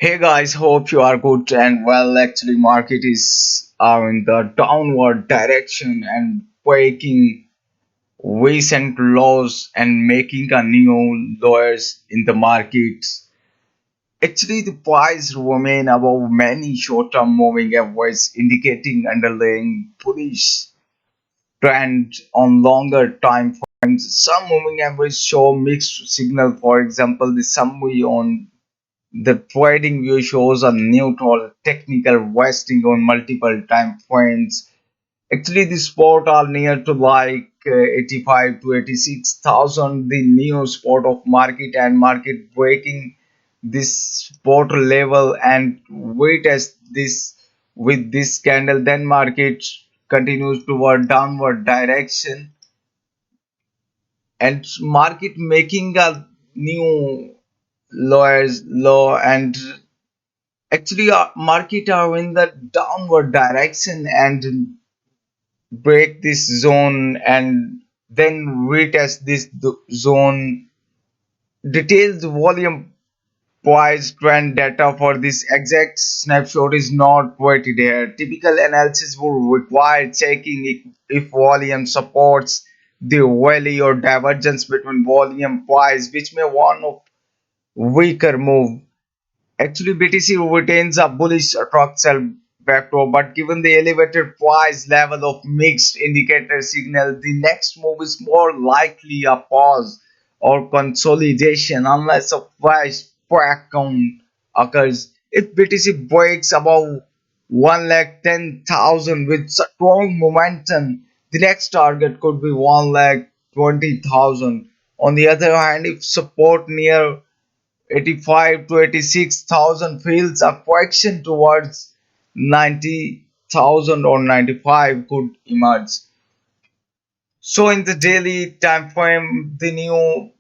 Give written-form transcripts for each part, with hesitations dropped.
Hey guys, hope you are good and well. Actually, market is are in the downward direction and breaking recent lows and making a new lows in the markets. Actually, the price remain above many short-term moving averages, indicating underlying bullish trend on longer time frames. Some moving averages show mixed signal. For example, the summary on the trading view shows a neutral technical resting on multiple time frames. Actually, the spot are near to 85 to 86,000, the new spot of market and market breaking this spot level and wait as this with this candle. Then market continues toward downward direction and market making a new lowers low and actually market are in the downward direction and break this zone and then retest this zone. Detailed volume price trend data for this exact snapshot is not quite there. Typical analysis will require checking if volume supports the rally or divergence between volume price, which may warn of weaker move. Actually, BTC retains a bullish structural backdrop, but given the elevated price level of mixed indicator signal, the next move is more likely a pause or consolidation unless a fresh breakdown occurs. If BTC breaks above 1,10,000 with strong momentum, the next target could be 1,20,000. On the other hand, if support near 85 to 86,000 feels a correction towards 90,000 or 95 could emerge. So in the daily time frame, the new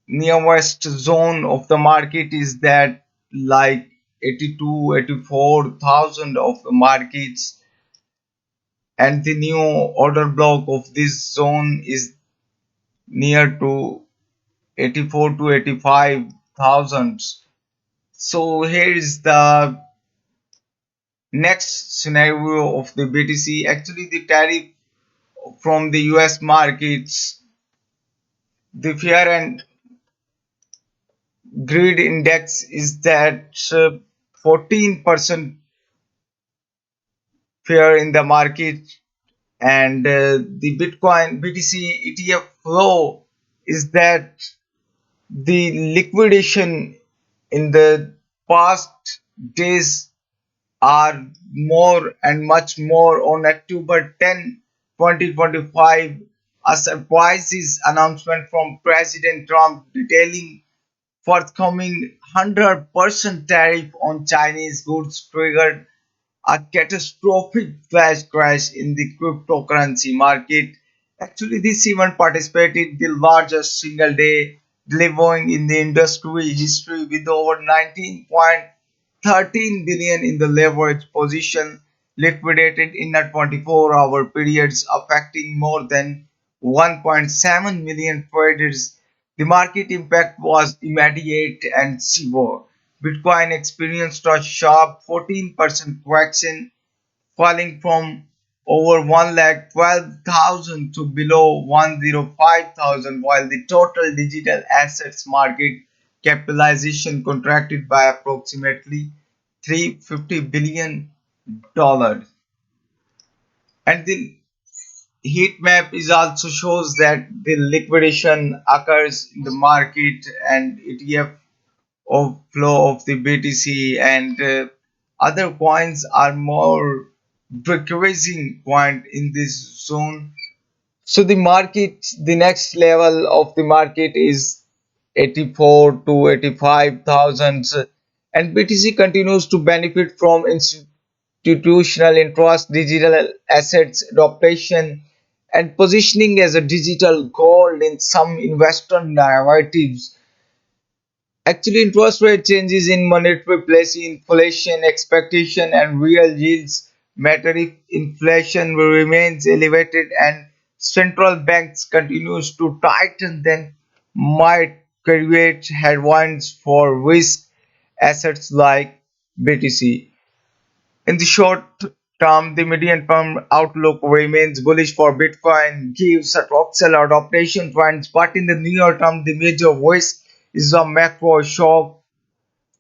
nearest zone of the market is that like 82, 84,000 of the markets, and the new order block of this zone is near to 84 to 85,000. So here is the next scenario of the BTC. Actually, the tariff from the US markets, the fear and greed index is that 14% fear in the market, and the Bitcoin BTC ETF flow is that the liquidation in the past days are more and much more. On October 10, 2025, a surprise announcement from President Trump detailing forthcoming 100% tariff on Chinese goods triggered a catastrophic flash crash in the cryptocurrency market. Actually, this event participated the largest single day delivering in the industry history with over 19.13 billion in the leverage position liquidated in a 24-hour periods, affecting more than 1.7 million traders. The market impact was immediate and severe. Bitcoin experienced a sharp 14% correction, falling from over 1,12,000 to below 105,000, while the total digital assets market capitalization contracted by approximately $350 billion. And the heat map is also shows that the liquidation occurs in the market and ETF of flow of the BTC, and other coins are more decreasing point in this zone. So the market, the next level of the market is 84 to 85,000, and BTC continues to benefit from institutional interest, digital assets adoption, and positioning as a digital gold in some investor narratives. Actually, interest rate changes in monetary policy, inflation expectation, and real yields matter. If inflation remains elevated and central banks continues to tighten, then might create headwinds for risk assets like BTC. In the short term, the medium term outlook remains bullish for Bitcoin, gives a total adaptation funds, but in the near term, the major risk is a macro shock,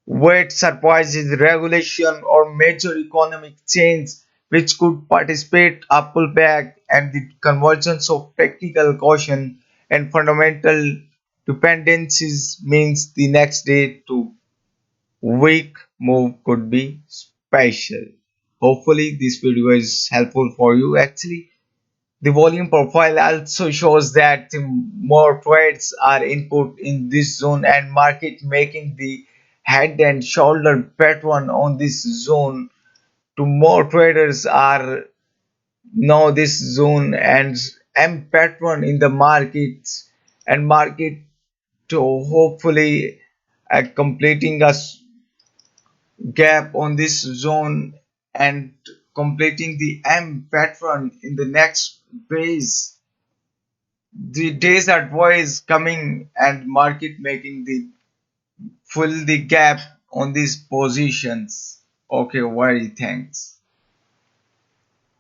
weight surprises, regulation, or major economic change which could participate a pullback, and the convergence of technical caution and fundamental dependencies means the next day to week move could be special. Hopefully, this video is helpful for you. Actually, the volume profile also shows that more trades are input in this zone and market making the head and shoulder pattern on this zone to more traders are now this zone and M pattern in the market and market to hopefully completing a gap on this zone and completing the M pattern in the next base. The days are twice coming and market making the fill the gap on these positions. Okay, very thanks.